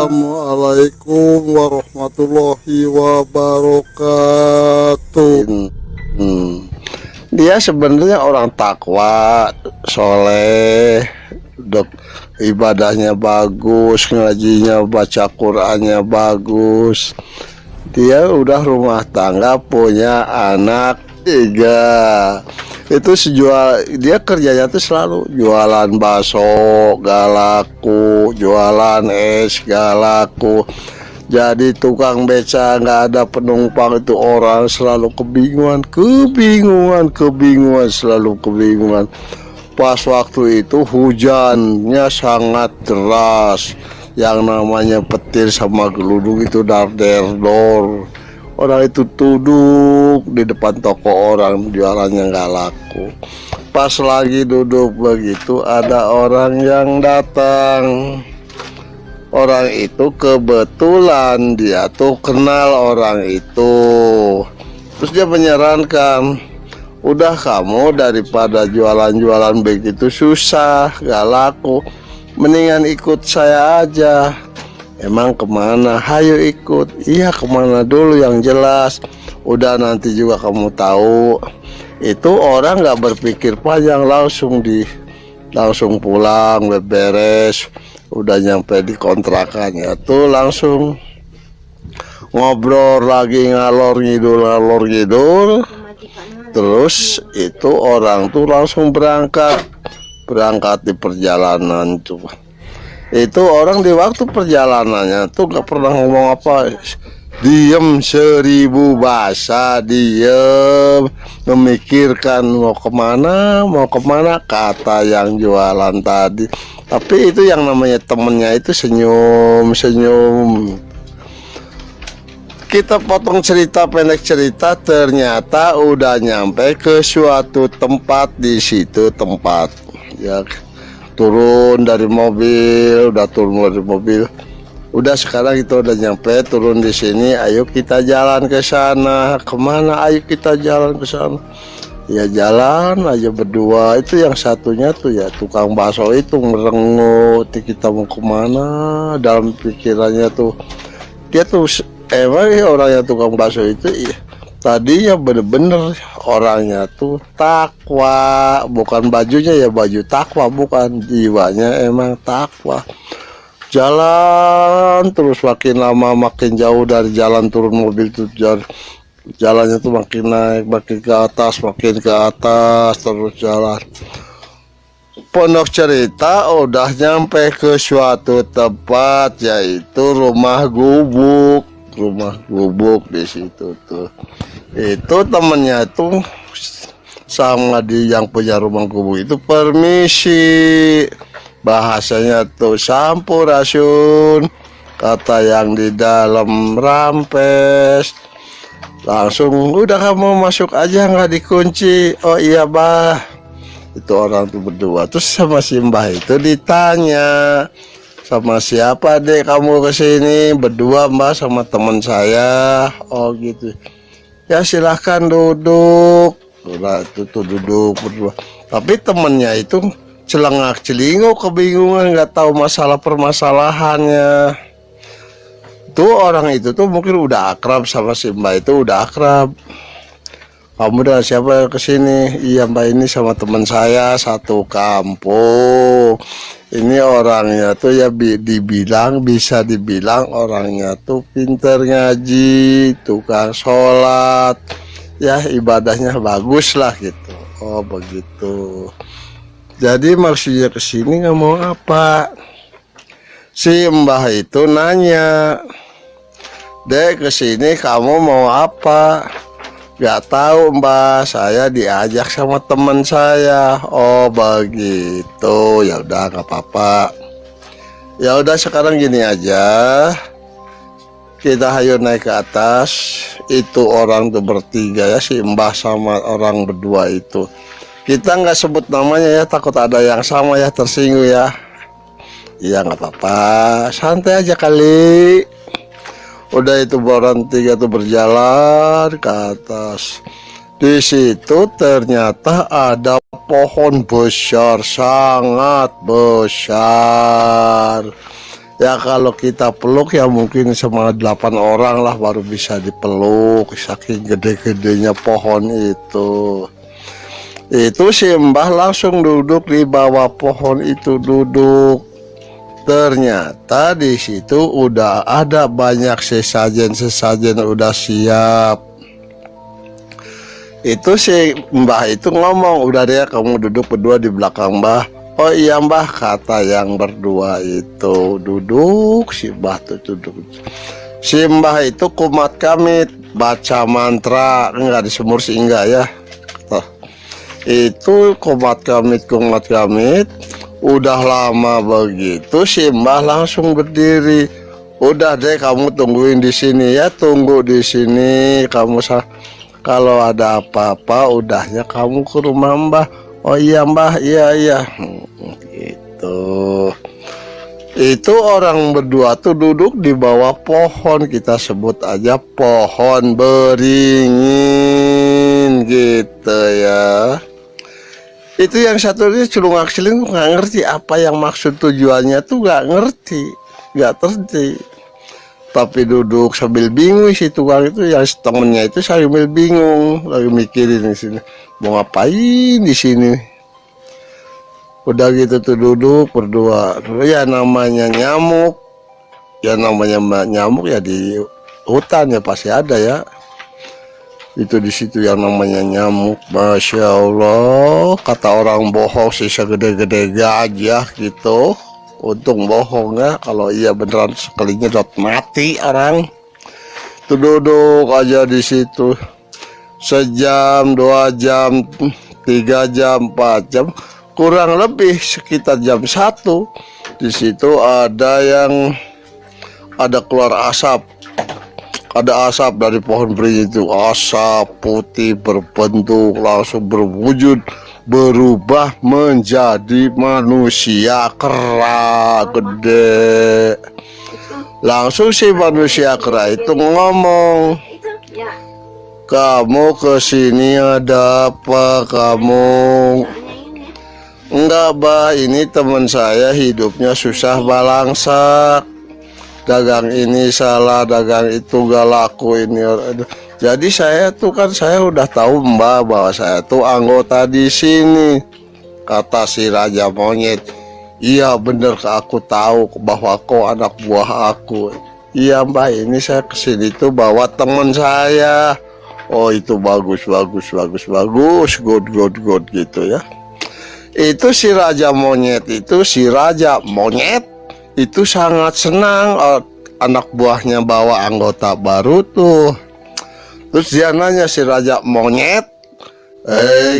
Assalamualaikum warahmatullahi wabarakatuh. Dia sebenarnya orang takwa, soleh, ibadahnya bagus, ngajinya, baca Qurannya bagus. Dia udah rumah tangga, punya anak 3. Itu dia kerjanya tuh selalu jualan bakso gak laku, jualan es gak laku, jadi tukang beca nggak ada penumpang. Itu orang selalu kebingungan, selalu kebingungan. Pas waktu itu hujannya sangat deras, yang namanya petir sama geludung itu dar-der-dor. Orang itu duduk di depan toko orang, jualannya nggak laku. Pas lagi duduk begitu, ada orang yang datang. Orang itu kebetulan dia tuh kenal orang itu. Terus dia menyarankan, udah kamu daripada jualan-jualan begitu susah, gak laku, mendingan ikut saya aja. Emang kemana? Hayo ikut. Iya, kemana dulu yang jelas. Udah nanti juga kamu tahu. Itu orang gak berpikir panjang, langsung pulang, beberes. Udah nyampe di kontrakannya tuh langsung ngobrol lagi, ngalor ngidul. Terus itu orang tuh langsung berangkat di perjalanan tuh. Itu orang di waktu perjalanannya tuh gak pernah ngomong apa, diem 1000 bahasa, diem memikirkan mau kemana, kata yang jualan tadi. Tapi itu yang namanya temennya itu senyum. Kita potong pendek cerita, ternyata udah nyampe ke suatu tempat. Di situ tempat ya, turun dari mobil, udah sekarang itu udah nyampe, turun di sini, ayo kita jalan ke sana. Kemana? Ayo kita jalan ke sana. Ya jalan aja berdua. Itu yang satunya tuh ya tukang bakso itu merengut, kita mau kemana. Dalam pikirannya tuh dia tuh emang orangnya tukang bakso itu tadinya bener-bener orangnya tuh takwa, bukan bajunya ya baju takwa, bukan, jiwanya emang takwa. Jalan terus makin lama makin jauh dari jalan, turun mobil tuh jalannya tuh makin naik, makin ke atas, terus jalan. Pondok cerita udah nyampe ke suatu tempat, yaitu rumah gubuk di situ tuh. Itu temennya tuh sama yang punya rumah gubuk itu permisi, bahasanya tuh sampurasun, kata yang di dalam rampes. Langsung, udah kamu masuk aja, nggak dikunci. Oh iya bah. Itu orang tuh berdua. Terus sama si mbah itu ditanya, sama siapa dek kamu kesini? Berdua mbak, sama teman saya. Oh gitu. Ya silahkan duduk. Udah itu tuh duduk berdua. Tapi temennya itu celengak-celinguk, kebingungan, nggak tahu permasalahannya. Tuh orang itu tuh mungkin udah akrab sama si mbak itu, udah akrab. Kamu dengan siapa kesini? Iya mbak, ini sama teman saya satu kampung. Ini orangnya tuh ya bisa dibilang orangnya tuh pinter ngaji, tukang sholat, ya ibadahnya bagus lah gitu. Oh begitu. Jadi maksudnya kesini nggak mau apa? Si mbah itu nanya, dek kesini kamu mau apa? Gak tahu mbak, saya diajak sama teman saya. Oh begitu, ya udah nggak apa-apa. Ya udah sekarang gini aja, kita hayu naik ke atas. Itu orang tuh bertiga ya, si mbah sama orang berdua itu. Kita nggak sebut namanya ya, takut ada yang sama ya tersinggung ya. Iya nggak apa-apa, santai aja kali. Udah itu orang tiga tuh berjalan ke atas. Di situ ternyata ada pohon besar, sangat besar. Ya kalau kita peluk ya mungkin sama 8 orang lah baru bisa dipeluk, saking gede-gedenya pohon itu. Itu si Mbah langsung duduk di bawah pohon itu, duduk. Ternyata di situ udah ada banyak sesajen udah siap. Itu si Mbah itu ngomong, udah deh kamu duduk berdua di belakang Mbah. Oh iya Mbah, kata yang berdua itu. Duduk, si Mbah tuh duduk. Si Mbah itu kumat kamit, baca mantra, enggak disemur sih enggak ya. Itu kumat kamit. Udah lama begitu si Mbah langsung berdiri. Udah deh kamu tungguin di sini ya, tunggu di sini. Kalau ada apa-apa udahnya kamu ke rumah Mbah. Oh iya Mbah, iya. Gitu. Itu orang berdua tuh duduk di bawah pohon, kita sebut aja pohon beringin gitu ya. Itu yang satu ini celungak celing nggak ngerti apa yang maksud tujuannya tuh, nggak ngerti. Tapi duduk sambil bingung si tukang itu, yang temennya itu sambil bingung, lagi mikirin di sini mau ngapain di sini. Udah gitu tuh duduk berdua, ya namanya nyamuk ya di hutan ya pasti ada ya. Itu di situ yang namanya nyamuk. Masya Allah, kata orang bohong sih segede-gede gajah gitu. Untung bohong ya, kalau iya beneran sekalinya dot mati orang. Tuh duduk aja di situ sejam, 2 jam, 3 jam, 4 jam, kurang lebih sekitar jam 1. Di situ ada keluar asap. Ada asap dari pohon beringin itu, asap putih berbentuk langsung berubah menjadi manusia kera gede. Langsung si manusia kera itu ngomong, kamu kesini ada apa kamu? Enggak Bah, ini teman saya hidupnya susah balangsak, dagang ini salah, dagang itu gak laku ini. Jadi saya udah tahu Mbak bahwa saya tuh anggota di sini. Kata si Raja Monyet, iya bener, aku tahu bahwa kau anak buah aku. Iya Mbak, ini saya kesini tuh bawa teman saya. Oh itu bagus good gitu ya. Itu si Raja Monyet itu sangat senang anak buahnya bawa anggota baru tuh. Terus dia nanya si Raja Monyet,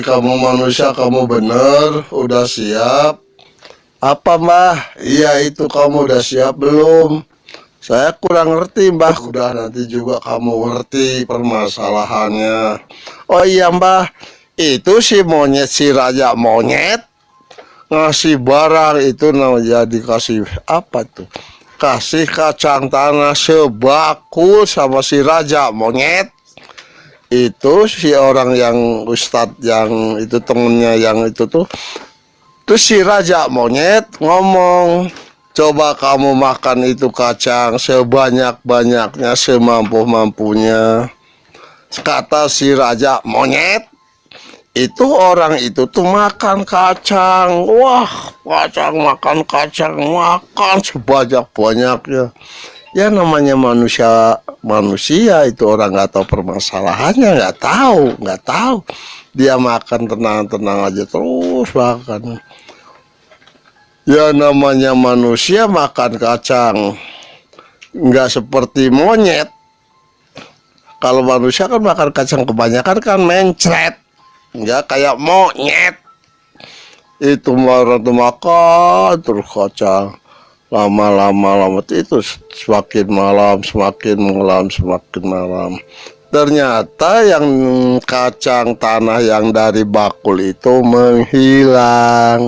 kamu manusia, kamu bener udah siap? Apa Mbah? Iya itu, kamu udah siap belum? Saya kurang ngerti Mbah. Udah, nanti juga kamu ngerti permasalahannya. Oh iya Mbah, itu si Raja Monyet ngasih barang itu namanya, dikasih apa tuh, kasih kacang tanah sebakul sama si Raja Monyet. Itu si orang yang ustadz yang itu temennya yang itu tuh, terus si Raja Monyet ngomong, coba kamu makan itu kacang sebanyak-banyaknya, semampu-mampunya. Kata si Raja Monyet. Itu orang itu tuh makan kacang, makan sebanyak-banyaknya. Ya namanya manusia itu orang nggak tahu permasalahannya, nggak tahu. Dia makan tenang-tenang aja terus makan. Ya namanya manusia makan kacang, nggak seperti monyet. Kalau manusia kan makan kacang kebanyakan kan mencret. Enggak kayak monyet. Itu orang tuh makan terus kacang. Lama-lama itu semakin malam. Ternyata yang kacang tanah yang dari bakul itu menghilang.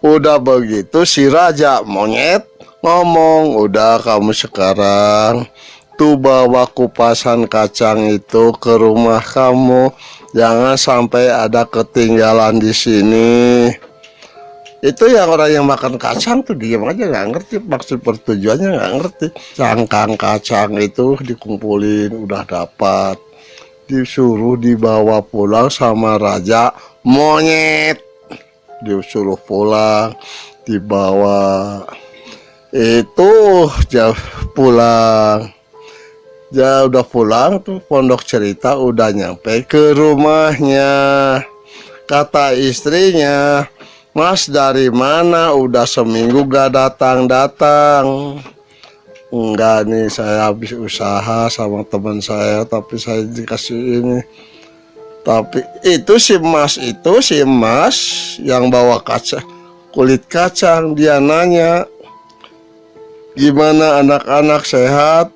Udah begitu si Raja Monyet ngomong, udah kamu sekarang tuh bawa kupasan kacang itu ke rumah kamu. Jangan sampai ada ketinggalan di sini. Itu yang orang yang makan kacang tuh diam aja, nggak ngerti maksud pertujuannya, nggak ngerti. Cangkang kacang itu dikumpulin, udah dapat, disuruh dibawa pulang sama raja monyet, disuruh pulang, dibawa itu jauh pulang. Ya udah pulang tuh Pondok Cerita, udah nyampe ke rumahnya. Kata istrinya, "Mas dari mana? Udah seminggu gak datang-datang." "Enggak nih, saya habis usaha sama teman saya, tapi saya dikasih ini." Tapi itu si Mas yang bawa kulit kacang, dia nanya, "Gimana anak-anak sehat?"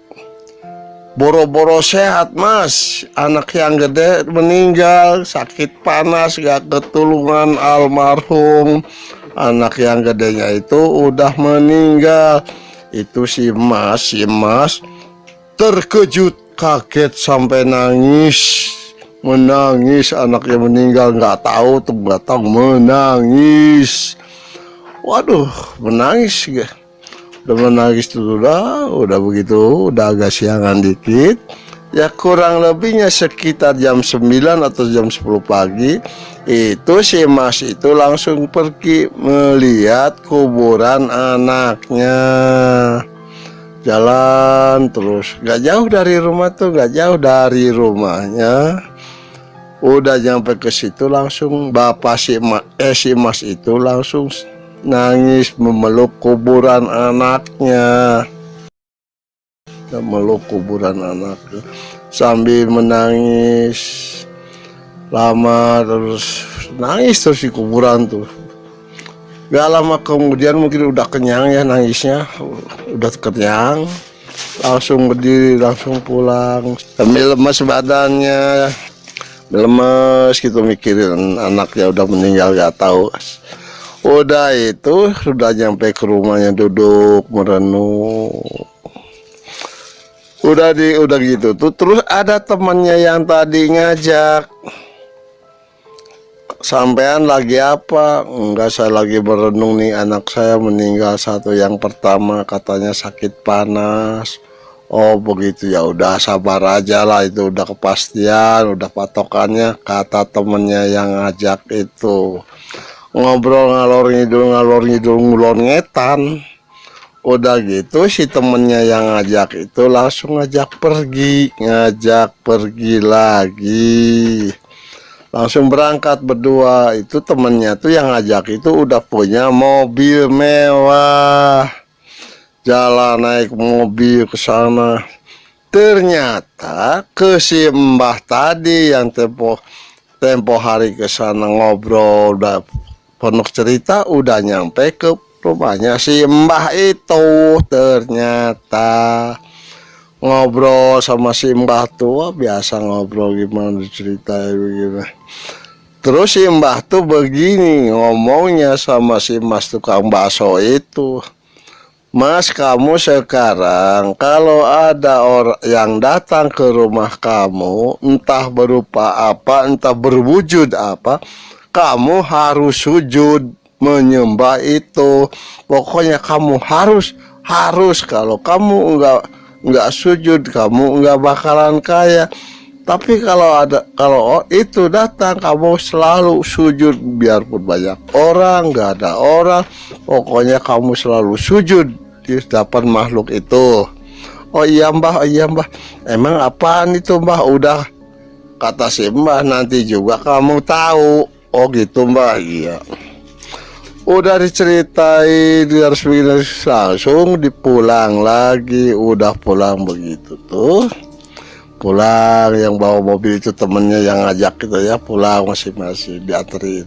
"Boro-boro sehat Mas, anak yang gede meninggal sakit panas gak ketulungan almarhum, anak yang gedenya itu udah meninggal." Itu si Mas terkejut, kaget sampai menangis, anaknya meninggal nggak tahu tuh batang, menangis. Waduh, menangis ya. Udah menangis tuh, udah begitu, udah agak siangan dikit, ya kurang lebihnya sekitar jam 9 atau jam 10 pagi, itu si Mas itu langsung pergi melihat kuburan anaknya. Jalan terus, gak jauh dari rumah tuh, gak jauh dari rumahnya. Udah nyampe ke situ langsung bapak si Mas itu langsung nangis memeluk kuburan anaknya, sambil menangis lama, terus nangis terus di kuburan tuh. Gak lama kemudian mungkin udah kenyang ya nangisnya, udah kenyang, langsung berdiri, langsung pulang sambil lemas badannya, lemes gitu mikirin anaknya udah meninggal gak tahu. Udah itu, sudah nyampe ke rumahnya, duduk merenung. Udah gitu tuh, terus ada temannya yang tadi ngajak, "Sampean lagi apa?" "Enggak, saya lagi merenung nih, anak saya meninggal satu, yang pertama katanya sakit panas." "Oh begitu, ya udah sabar aja lah, itu udah kepastian, udah patokannya," kata temennya yang ngajak itu. Ngobrol ngalor ngidul ngulon ngetan. Udah gitu si temennya yang ngajak itu langsung ngajak pergi lagi, langsung berangkat berdua. Itu temennya tuh yang ngajak itu udah punya mobil mewah, jalan naik mobil ke sana. Ternyata ke si Mbah tadi yang tempo hari ke sana ngobrol, udah Pondok Cerita, udah nyampe ke rumahnya si Mbah itu. Ternyata ngobrol sama si Mbah tua, biasa ngobrol gimana cerita begini. Terus si Mbah tuh begini ngomongnya sama si Mas tukang bakso itu, "Mas, kamu sekarang kalau ada orang yang datang ke rumah kamu, entah berupa apa, entah berwujud apa, kamu harus sujud menyembah itu. Pokoknya kamu harus, kalau kamu enggak sujud, kamu enggak bakalan kaya. Tapi kalau itu datang, kamu selalu sujud, biarpun banyak orang, enggak ada orang, pokoknya kamu selalu sujud di depan makhluk itu." "Oh iya Mbah, emang apaan itu Mbah?" "Udah," kata si Mbah, "nanti juga kamu tahu." "Oh gitu Mbah." "Iya." Udah diceritain, harus begini, langsung dipulang lagi. Udah pulang begitu tuh, pulang yang bawa mobil itu temennya yang ngajak gitu ya, pulang masih dianterin.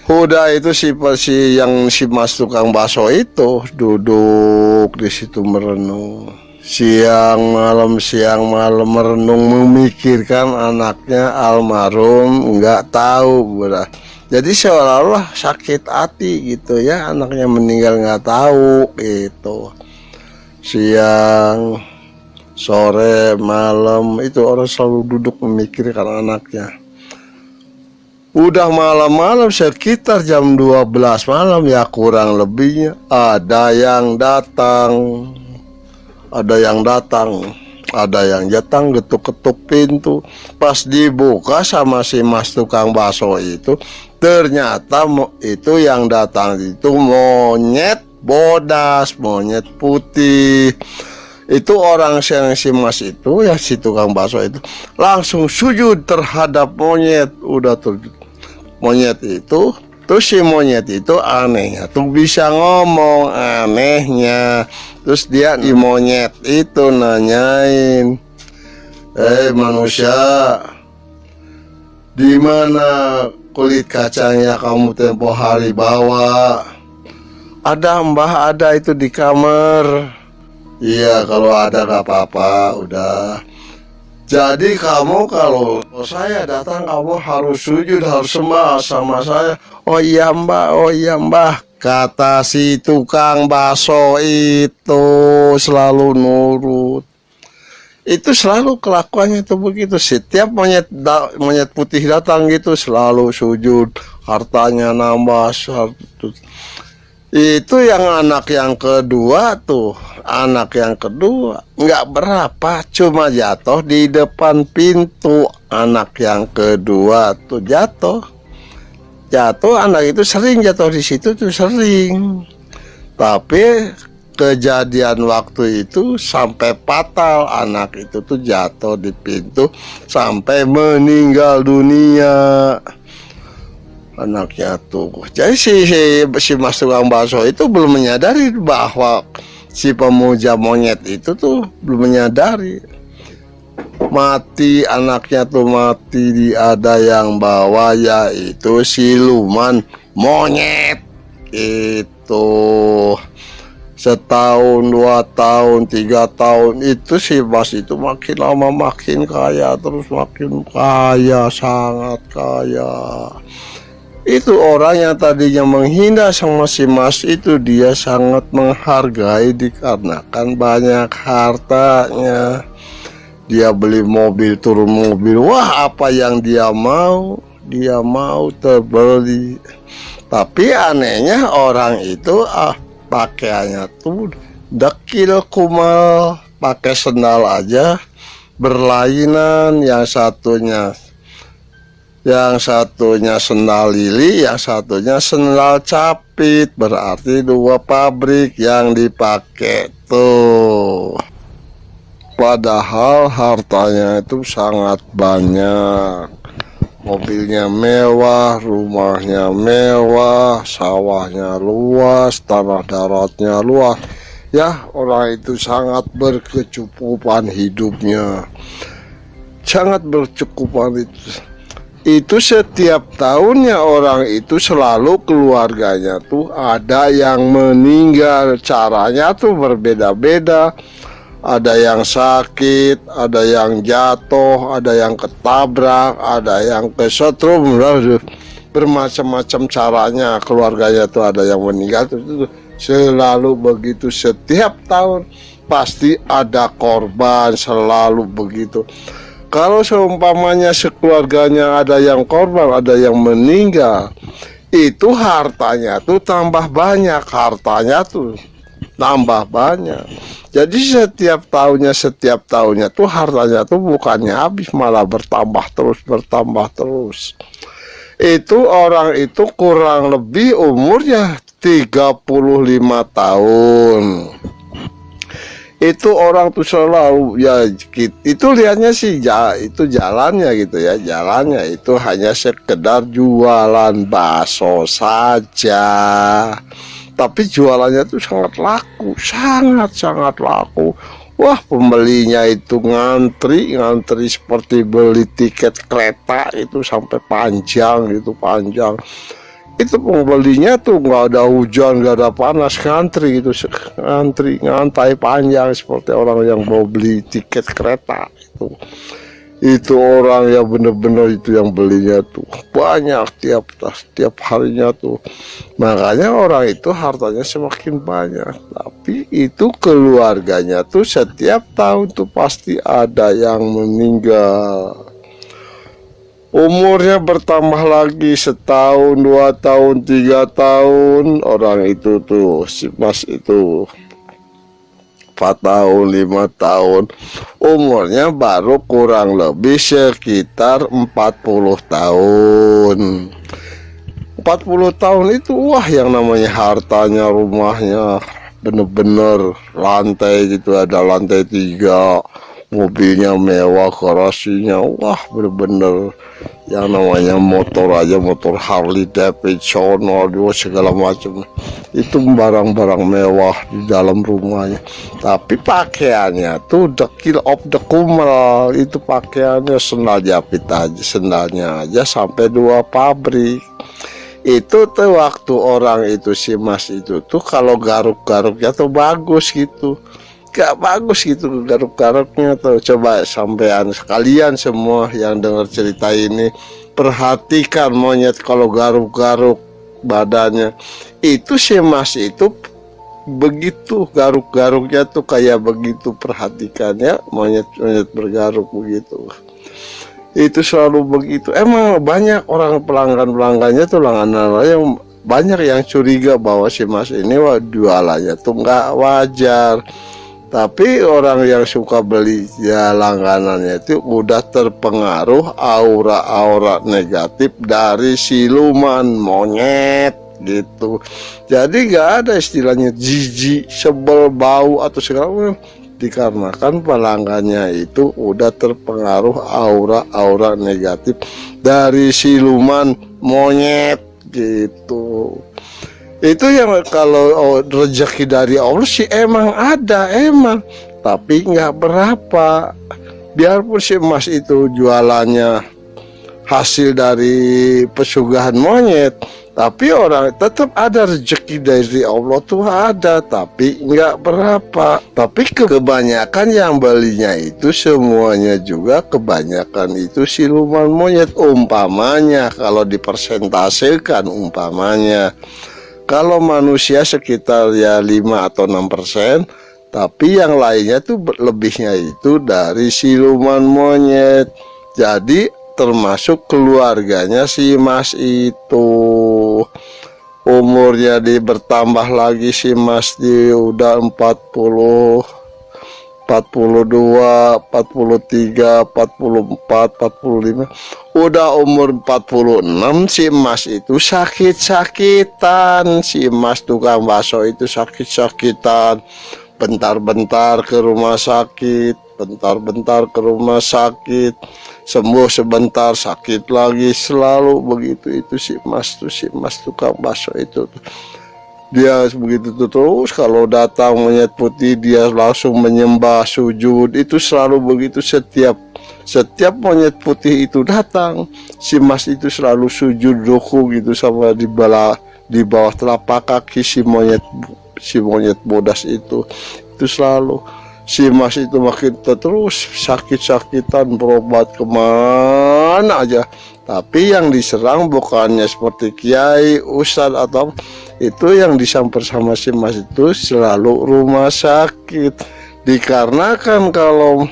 Udah itu si Mas tukang bakso itu duduk di situ merenung, siang malam merenung, memikirkan anaknya almarhum, nggak tahu jadi seolah-olah sakit hati gitu ya, anaknya meninggal nggak tahu gitu. Siang, sore, malam itu orang selalu duduk memikirkan anaknya. Udah malam-malam sekitar jam 12 malam ya kurang lebihnya. Ada yang datang. Ada yang datang getuk-getuk pintu. Pas dibuka sama si mas tukang bakso itu, ternyata itu yang datang itu monyet bodas, monyet putih. Itu orang yang si mas itu ya, si tukang bakso itu langsung sujud terhadap monyet. Udah tuh monyet itu, terus si monyet itu anehnya tuh bisa ngomong anehnya. Terus dia di monyet itu nanyain, manusia, di mana kulit kacangnya kamu tempo hari bawa? Ada mbah, ada itu di kamar. Iya, kalau ada gak apa-apa, udah. Jadi kamu kalau saya datang kamu harus sujud, harus sembah sama saya. Oh iya mbah, kata si tukang bakso itu selalu nurut. Itu selalu kelakuannya itu begitu. Setiap monyet putih datang gitu selalu sujud, hartanya nambah. Itu yang anak yang kedua tuh, nggak berapa, cuma jatuh di depan pintu. Anak yang kedua tuh jatuh, anak itu sering jatuh di situ tuh, sering. Tapi kejadian waktu itu sampai fatal, anak itu tuh jatuh di pintu sampai meninggal dunia anaknya tuh. Jadi si mas tukang bakso itu belum menyadari bahwa si pemuja monyet itu tuh belum menyadari mati, anaknya tuh mati. Ada yang bawa yaitu siluman monyet itu. Setahun, 2 tahun, 3 tahun itu si mas itu makin lama makin kaya, terus makin kaya, sangat kaya. Itu orang yang tadinya menghina sama si mas itu, dia sangat menghargai dikarenakan banyak hartanya. Dia beli mobil, turun mobil, wah apa yang dia mau terbeli. Tapi anehnya orang itu pakaiannya tuh dekil kumal, pakai sendal aja berlainan. Yang satunya sendal lili, yang satunya sendal capit. Berarti 2 pabrik yang dipakai tuh. Padahal hartanya itu sangat banyak. Mobilnya mewah, rumahnya mewah, sawahnya luas, tanah daratnya luas. Ya, orang itu sangat berkecukupan hidupnya. Sangat berkecukupan itu. Itu setiap tahunnya orang itu selalu keluarganya tuh ada yang meninggal. Caranya tuh berbeda-beda. Ada yang sakit, ada yang jatuh, ada yang ketabrak, ada yang kesetrum. Bermacam-macam caranya keluarganya tuh ada yang meninggal. Itu selalu begitu setiap tahun. Pasti ada korban, selalu begitu. Kalau seumpamanya sekeluarganya ada yang korban, ada yang meninggal, itu hartanya tuh tambah banyak, Jadi setiap tahunnya tuh hartanya tuh bukannya habis, malah bertambah terus. Itu orang itu kurang lebih umurnya 35 tahun. Itu orang tuh selalu ya, itu lihatnya sih itu jalannya gitu ya, jalannya itu hanya sekedar jualan bakso saja, tapi jualannya tuh sangat laku, sangat laku. Wah, pembelinya itu ngantri seperti beli tiket kereta itu sampai panjang. Itu pembelinya tuh nggak ada hujan, nggak ada panas, ngantri panjang seperti orang yang mau beli tiket kereta itu orang yang bener-bener itu yang belinya tuh banyak tiap harinya tuh. Makanya orang itu hartanya semakin banyak, tapi itu keluarganya tuh setiap tahun tuh pasti ada yang meninggal. Umurnya bertambah lagi setahun, 2 tahun, 3 tahun. Orang itu tuh, si Mas itu 4 tahun, 5 tahun. Umurnya baru kurang lebih sekitar 40 tahun. 40 tahun itu wah, yang namanya hartanya, rumahnya bener-bener lantai gitu, ada lantai 3, mobilnya mewah, garasinya wah bener-bener, yang namanya motor aja, motor Harley Davidson, waduh, segala macam itu barang-barang mewah di dalam rumahnya. Tapi pakaiannya tuh dekil of the kumal, itu pakaiannya sendal jepit aja, sendalnya aja sampai 2 pabrik. Itu tuh waktu orang itu, si Mas itu tuh kalau garuk-garuknya tuh bagus gitu, gak bagus gitu garuk-garuknya tuh. Coba sampean sekalian semua yang dengar cerita ini, perhatikan monyet kalau garuk-garuk badannya. Itu si Mas itu begitu garuk-garuknya tuh kayak begitu, perhatikannya monyet-monyet bergaruk begitu. Itu selalu begitu. Emang banyak orang pelanggannya tuh, langganan yang banyak yang curiga bahwa si Mas ini jualannya tuh nggak wajar. Tapi orang yang suka beli ya langganannya itu udah terpengaruh aura-aura negatif dari siluman monyet gitu. Jadi nggak ada istilahnya jijik, sebel, bau atau segala macam, dikarenakan pelanggannya itu udah terpengaruh aura-aura negatif dari siluman monyet gitu. Itu yang kalau rezeki dari Allah sih emang ada, emang, tapi nggak berapa. Biarpun si Mas itu jualannya hasil dari pesugihan monyet, tapi orang tetap ada rezeki dari Allah tuh ada, tapi nggak berapa. Tapi kebanyakan yang belinya itu semuanya juga kebanyakan itu siluman monyet. Umpamanya kalau dipersentasekan, umpamanya kalau manusia sekitar ya 5 atau 6%, tapi yang lainnya tuh lebihnya itu dari siluman monyet. Jadi termasuk keluarganya si Mas itu. Umurnya bertambah lagi si Mas udah 40, 42, 43, 44, 45. Udah umur 46 si Mas itu sakit-sakitan. Si Mas tukang bakso itu sakit-sakitan. Bentar-bentar ke rumah sakit, bentar-bentar ke rumah sakit, sembuh sebentar, sakit lagi, selalu begitu. Itu si Mas tukang bakso itu. Dia begitu tuh terus, kalau datang monyet putih dia langsung menyembah, sujud. Itu selalu begitu, setiap monyet putih itu datang, si Mas itu selalu sujud ruku gitu, sama di bawah telapak kaki si monyet bodas itu selalu. Si Mas itu makin terus sakit-sakitan, berobat kemana aja, tapi yang diserang bukannya seperti kiai, ustadz atau itu, yang disamper sama si Mas itu selalu rumah sakit. Dikarenakan kalau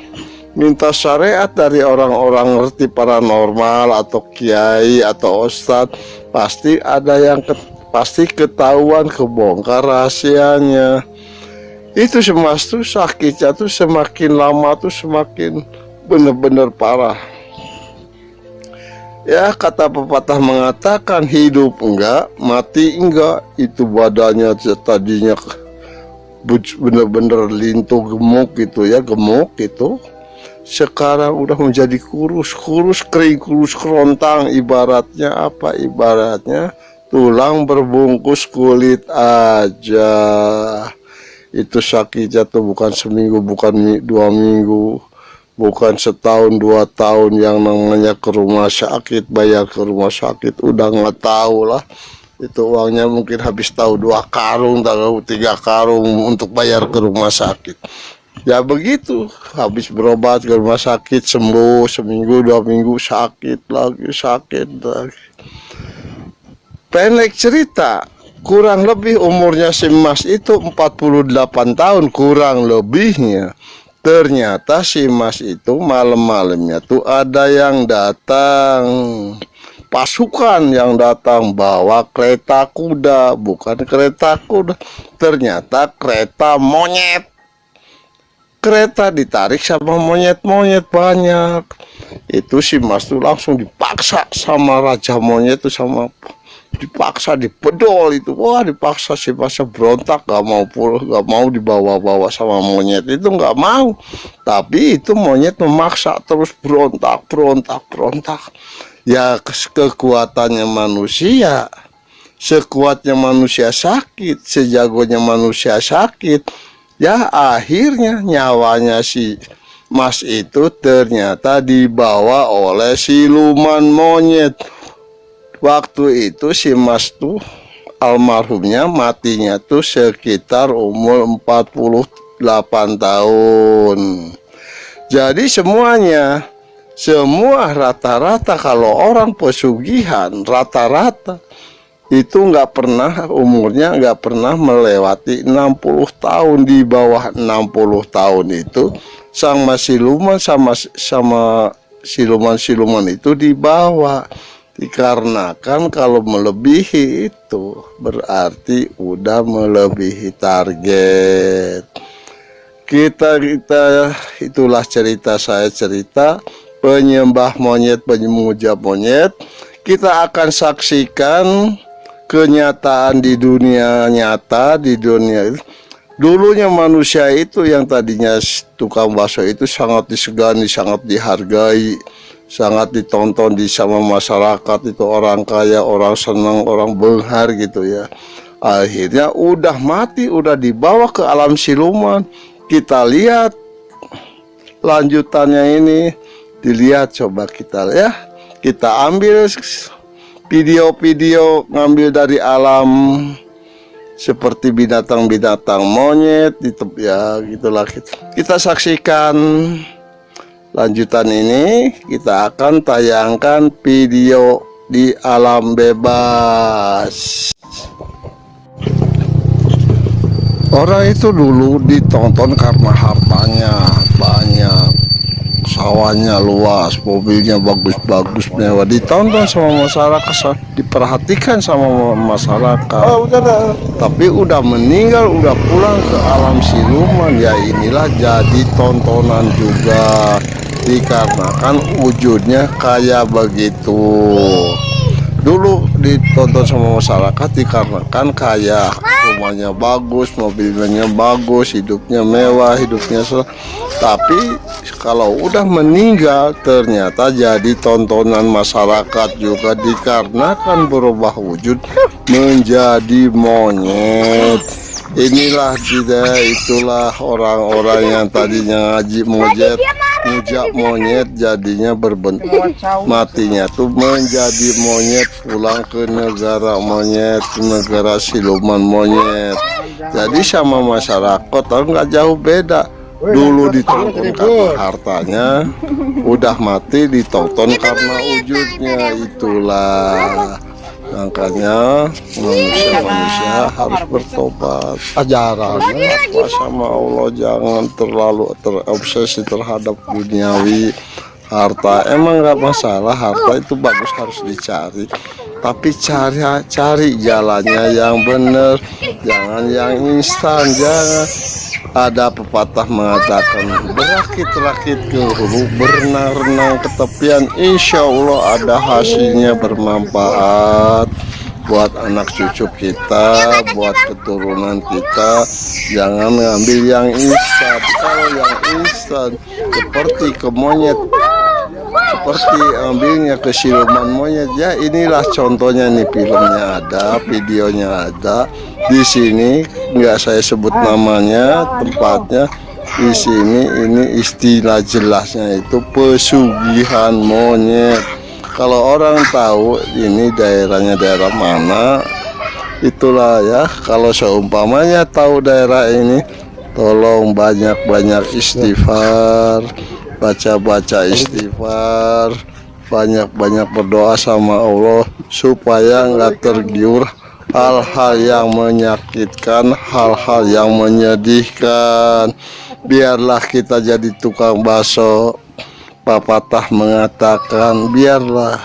minta syariat dari orang-orang ngerti paranormal atau kiai atau ustadz, pasti ada yang pasti ketahuan, kebongkar rahasianya. Itu si Mas tuh sakitnya tuh semakin lama tuh semakin bener-bener parah. Ya, kata pepatah mengatakan hidup enggak, mati enggak. Itu badannya tadinya bener-bener lintu gemuk gitu ya, gemuk gitu. Sekarang udah menjadi kurus kering, kurus kerontang. Ibaratnya apa? Ibaratnya tulang berbungkus kulit aja. Itu sakitnya tuh bukan seminggu, bukan 2 minggu, bukan setahun 2 tahun. Yang namanya ke rumah sakit, bayar ke rumah sakit udah nggak tahu lah. Itu uangnya mungkin habis tahu 2 karung, tahu 3 karung untuk bayar ke rumah sakit. Ya begitu, habis berobat ke rumah sakit, sembuh seminggu 2 minggu, sakit lagi. Pendek cerita, kurang lebih umurnya si Mas itu 48 tahun kurang lebihnya. Ternyata si Mas itu malam-malamnya tuh ada yang datang, pasukan yang datang bawa kereta kuda, bukan kereta kuda, ternyata kereta monyet. Kereta ditarik sama monyet-monyet banyak. Itu si Mas tuh langsung dipaksa sama raja monyet tuh, sama dipaksa dipedol itu. Wah, dipaksa si Mas berontak, gak mau pulang, gak mau dibawa-bawa sama monyet itu, gak mau. Tapi itu monyet memaksa terus, berontak. Ya kekuatannya manusia, sekuatnya manusia sakit, sejagonya manusia sakit. Ya akhirnya nyawanya si Mas itu ternyata dibawa oleh siluman monyet. Waktu itu si Mas tuh almarhumnya matinya tuh sekitar umur 48 tahun. Jadi semua rata-rata kalau orang pesugihan rata-rata itu nggak pernah, umurnya nggak pernah melewati 60 tahun. Di bawah 60 tahun itu sama siluman sama siluman itu dibawa. Dikarenakan kalau melebihi itu berarti udah melebihi target. Kita itulah cerita saya, cerita penyembah monyet, pemuja monyet. Kita akan saksikan kenyataan di dunia nyata, di dunia. Dulunya manusia itu yang tadinya tukang bakso itu sangat disegani, sangat dihargai, sangat ditonton di sama masyarakat itu, orang kaya, orang senang, orang benghar gitu ya. Akhirnya udah mati, udah dibawa ke alam siluman. Kita lihat lanjutannya ini, dilihat, coba kita ya, kita ambil video-video ngambil dari alam seperti binatang-binatang monyet itu ya, gitulah. Kita saksikan lanjutan ini. Kita akan tayangkan video di alam bebas. Orang itu dulu ditonton karena hartanya banyak, sawahnya luas, mobilnya bagus-bagus, mewah, ditonton sama masyarakat, diperhatikan sama masyarakat. Tapi udah meninggal, udah pulang ke alam siluman, ya inilah jadi tontonan juga, dikarenakan wujudnya kayak begitu. Dulu ditonton sama masyarakat dikarenakan kaya, rumahnya bagus, mobilnya bagus, hidupnya mewah, hidupnya tapi kalau udah meninggal ternyata jadi tontonan masyarakat juga, dikarenakan berubah wujud menjadi monyet. Inilah itulah orang-orang yang tadinya ngaji mujak monyet jadinya berbentuk, matinya tuh menjadi monyet, pulang ke negara monyet, ke negara siluman monyet. Jadi sama masyarakat nggak jauh beda. Dulu ditonton karena hartanya, udah mati ditonton karena wujudnya. Itulah makanya manusia harus bertobat. Ajarannya apa sama Allah, jangan terlalu terobsesi terhadap duniawi. Harta emang nggak masalah, harta itu bagus, harus dicari, tapi cari jalannya yang benar, jangan yang instan. Jangan, ada pepatah mengatakan berakit-rakit ke hulu, berenang-renang ke tepian, insya Allah ada hasilnya bermanfaat buat anak cucu kita, buat keturunan kita. Jangan ngambil yang instan. Kalau yang instan seperti ke monyet, seperti ambilnya ke siluman monyet, ya inilah contohnya nih, filmnya ada, videonya ada di sini, nggak saya sebut namanya, tempatnya di sini. Ini istilah jelasnya itu pesugihan monyet. Kalau orang tahu ini daerahnya daerah mana, itulah ya. Kalau seumpamanya tahu daerah ini, tolong banyak-banyak istighfar, baca-baca istighfar, banyak-banyak berdoa sama Allah supaya nggak tergiur hal-hal yang menyakitkan, hal-hal yang menyedihkan. biarlah kita jadi tukang bakso. Pepatah mengatakan biarlah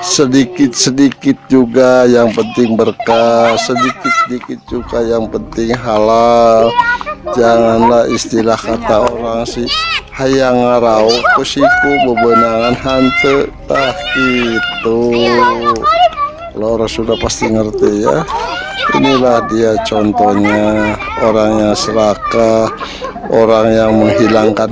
sedikit-sedikit juga yang penting berkah, sedikit-sedikit juga yang penting halal. Janganlah istilah kata orang sih hayang ngarau kusiku bebenangan hante tah gitu. Kalau orang sudah pasti ngerti ya. Inilah dia contohnya orang yang serakah, orang yang menghilangkan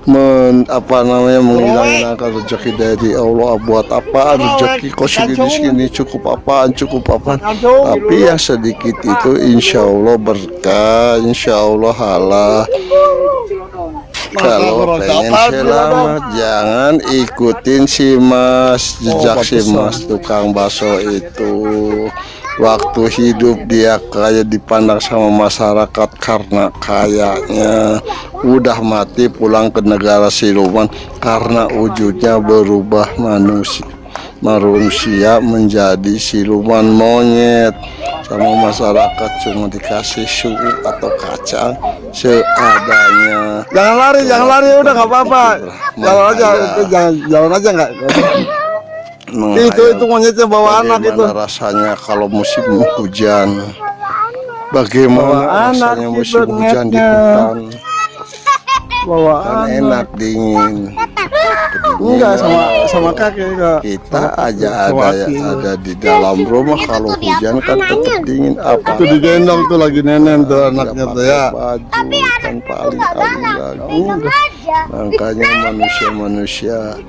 menghilangkan rezeki dari Allah. Buat apa rezeki kau segini cukup apaan tapi yang sedikit itu insya Allah berkah, insya Allah halal. Kalau pengen selamat jangan ikutin si Mas, jejak si Mas tukang bakso itu. Waktu hidup dia kayak dipandang sama masyarakat karena kayaknya, udah mati pulang ke negara siluman karena wujudnya berubah manusia menjadi siluman monyet. Sama masyarakat cuma dikasih suhu atau kacang seadanya. Jangan lari, udah nggak apa-apa. Jalan aja nggak. Itu monyetnya bawa anak itu. Rasanya kalau musim hujan? Bagaimana rasanya musim hujan di hutan? Bawa Kan enak dingin. Enggak sama kakek enggak. Kita aja ada di dalam rumah, kalau hujan kan tetap dingin. Apa Itu digendong tuh lagi nenen tuh anaknya tuh ya. baju tanpa alih-alih lagi. Makanya manusia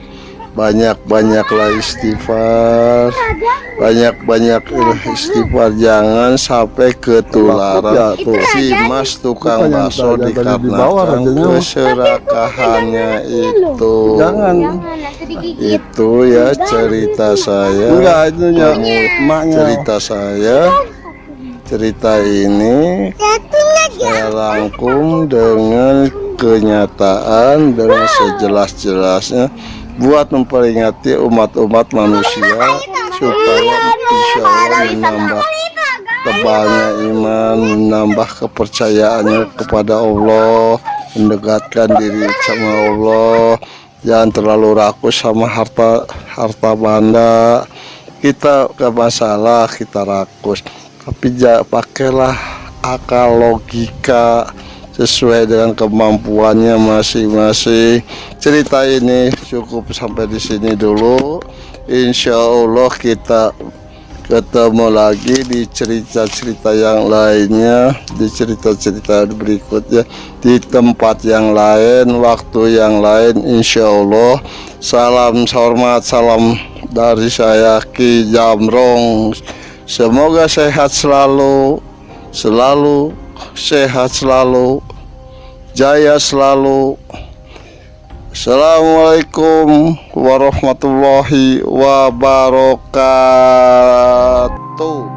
banyak-banyaklah istighfar, banyak-banyaklah istighfar, jangan sampai ketularan si Mas tukang bakso dikarenakan keserakahannya itu. Jangan. Itu ya cerita saya. Enggak, itu ya emaknya. Cerita ini saya rangkum dengan kenyataan dengan sejelas-jelasnya buat memperingati umat-umat manusia supaya insya Allah menambah tebalnya iman, menambah kepercayaannya kepada Allah, mendekatkan diri sama Allah. Jangan terlalu rakus sama harta benda. Kita gak masalah kita rakus, tapi pakailah akal logika sesuai dengan kemampuannya masing-masing. Cerita ini cukup sampai di sini dulu. Insya Allah kita ketemu lagi di cerita-cerita yang lainnya, di cerita-cerita berikutnya, di tempat yang lain, waktu yang lain, insya Allah. Salam hormat, salam dari saya Ki Jamrong. Semoga sehat selalu sehat selalu, jaya selalu. Assalamualaikum warahmatullahi wabarakatuh.